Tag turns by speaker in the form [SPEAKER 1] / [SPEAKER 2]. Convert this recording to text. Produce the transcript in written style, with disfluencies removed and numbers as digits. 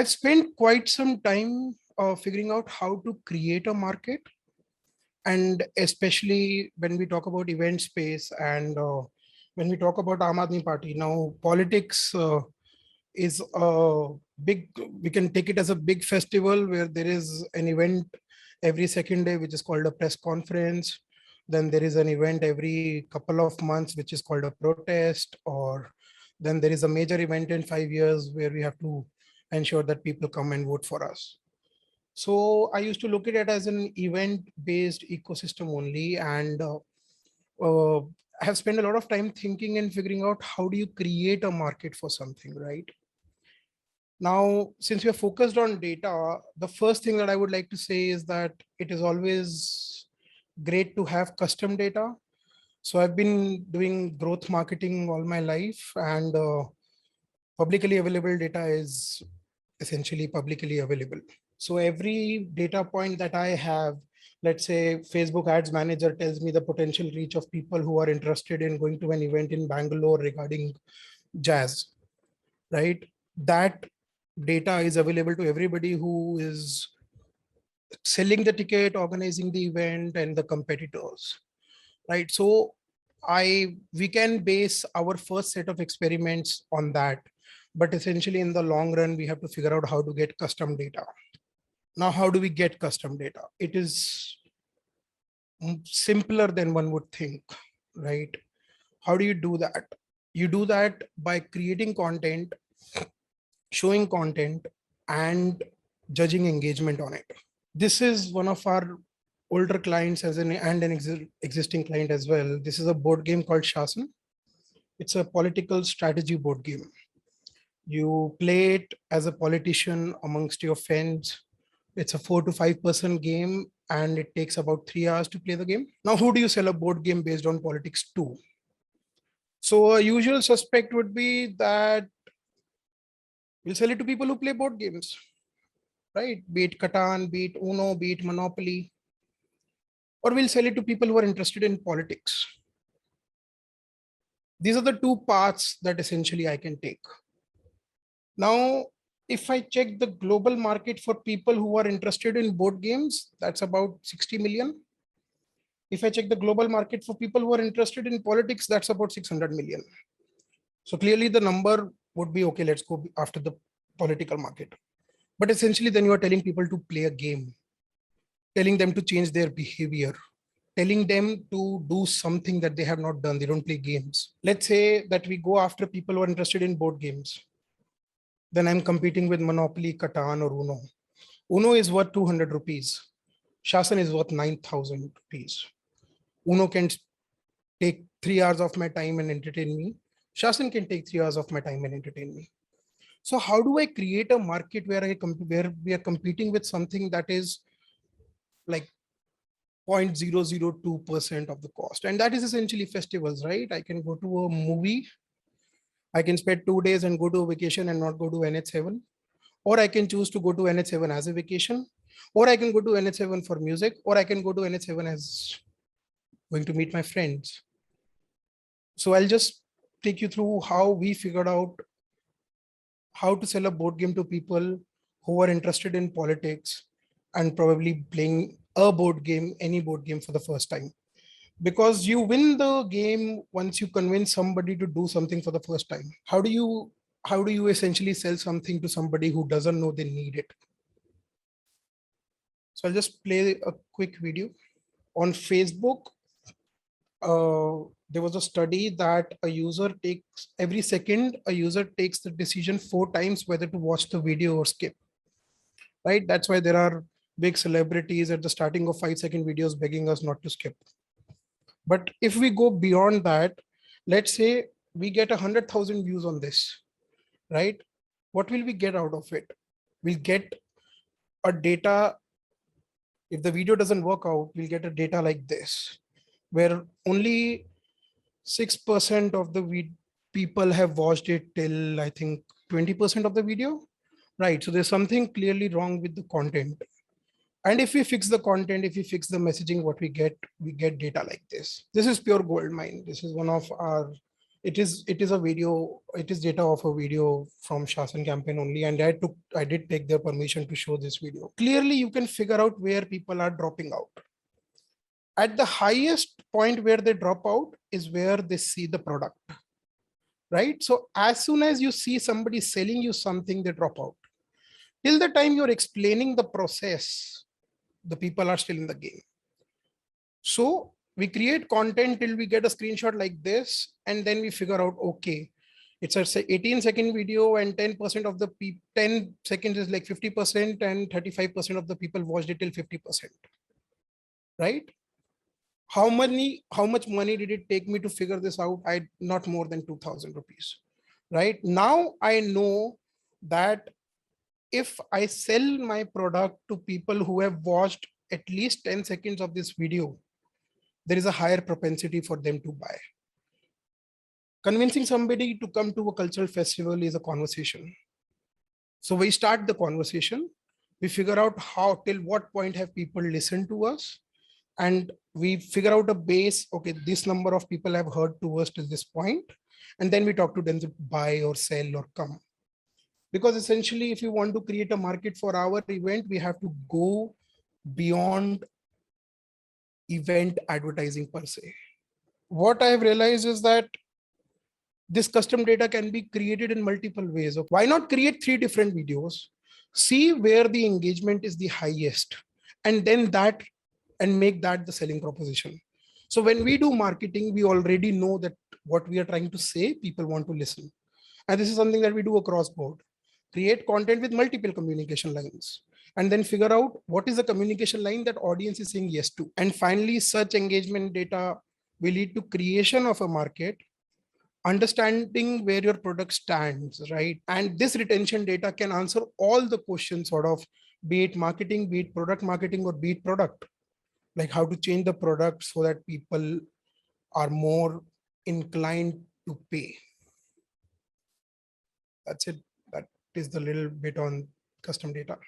[SPEAKER 1] I've spent quite some time figuring out how to create a market. And especially when we talk about event space and when we talk about Aam Aadmi Party, now politics is a big, we can take it as a big festival where there is an event every second day, which is called a press conference. Then there is an event every couple of months, which is called a protest, or then there is a major event in 5 years where we have to ensure that people come and vote for us. So I used to look at it as an event-based ecosystem only, and I have spent a lot of time thinking and figuring out how do you create a market for something, right? Now, since we are focused on data, the first thing that I would like to say is that it is always great to have custom data. So I've been doing growth marketing all my life, and publicly available data is essentially publicly available. So every data point that I have, let's say Facebook Ads Manager tells me the potential reach of people who are interested in going to an event in Bangalore regarding jazz, right? That data is available to everybody who is selling the ticket, organizing the event, and the competitors, right? So we can base our first set of experiments on that. But essentially in the long run, we have to figure out how to get custom data. Now, how do we get custom data? It is simpler than one would think, right? How do you do that? You do that by creating content, showing content, and judging engagement on it. This is one of our older clients and an existing client as well. This is a board game called Shasan. It's a political strategy board game. You play it as a politician amongst your friends. It's a 4 to 5 person game, and it takes about 3 hours to play the game. Now, who do you sell a board game based on politics to? So a usual suspect would be that we'll sell it to people who play board games, right? Be it Catan, be it Uno, be it Monopoly, or we'll sell it to people who are interested in politics. These are the two paths that essentially I can take. Now, if I check the global market for people who are interested in board games, that's about 60 million. If I check the global market for people who are interested in politics, that's about 600 million. So clearly the number would be, okay, let's go after the political market. But essentially then you are telling people to play a game, telling them to change their behavior, telling them to do something that they have not done. They don't play games. Let's say that we go after people who are interested in board games. Then I'm competing with Monopoly, Catan, or Uno. Uno is worth 200 rupees. Shasan is worth 9,000 rupees. Uno can take 3 hours of my time and entertain me. Shasan can take 3 hours of my time and entertain me. So how do I create a market where we are competing with something that is like 0.002% of the cost? And that is essentially festivals, right? I can go to a movie. I can spend 2 days and go to a vacation and not go to NH7. Or I can choose to go to NH7 as a vacation. Or I can go to NH7 for music. Or I can go to NH7 as going to meet my friends. So I'll just take you through how we figured out how to sell a board game to people who are interested in politics and probably playing a board game, any board game for the first time. Because you win the game once you convince somebody to do something for the first time. How do you essentially sell something to somebody who doesn't know they need it? So I'll just play a quick video. On Facebook, there was a study that every second a user takes the decision 4 times whether to watch the video or skip, right? That's why there are big celebrities at the starting of 5-second videos begging us not to skip. But if we go beyond that, let's say we get 100,000 views on this, right? What will we get out of it? We'll get a data. If the video doesn't work out, we'll get a data like this, where only 6% of the people have watched it till, I think, 20% of the video, right? So there's something clearly wrong with the content. And if we fix the content, if we fix the messaging, what we get data like this. This is pure gold mine. This is one of our It is a video, it is data of a video from Shasan campaign only, and I did take their permission to show this video. Clearly you can figure out where people are dropping out. At the highest point where they drop out is where they see the product, right? So as soon as you see somebody selling you something, they drop out. Till the time you're explaining the process, the people are still in the game. So we create content till we get a screenshot like this, and then we figure out, okay, it's a 18-second video and 10% of the 10 seconds is like 50% and 35% of the people watched it till 50%, right? How much money did it take me to figure this out? Not more than 2,000 rupees, right? Now I know that if I sell my product to people who have watched at least 10 seconds of this video, there is a higher propensity for them to buy. Convincing somebody to come to a cultural festival is a conversation. So we start the conversation, we figure out how, till what point have people listened to us, and we figure out a base. Okay, this number of people have heard to us till this point, and then we talk to them to buy or sell or come. Because essentially, if you want to create a market for our event, we have to go beyond event advertising per se. What I've realized is that this custom data can be created in multiple ways. Why not create 3 different videos, see where the engagement is the highest, and then make that the selling proposition. So when we do marketing, we already know that what we are trying to say, people want to listen. And this is something that we do across board. Create content with multiple communication lines, and then figure out what is the communication line that audience is saying yes to. And finally, search engagement data will lead to creation of a market, understanding where your product stands, right? And this retention data can answer all the questions, sort of, be it marketing, be it product marketing, or be it product, like how to change the product so that people are more inclined to pay. That's it. That is the little bit on custom data.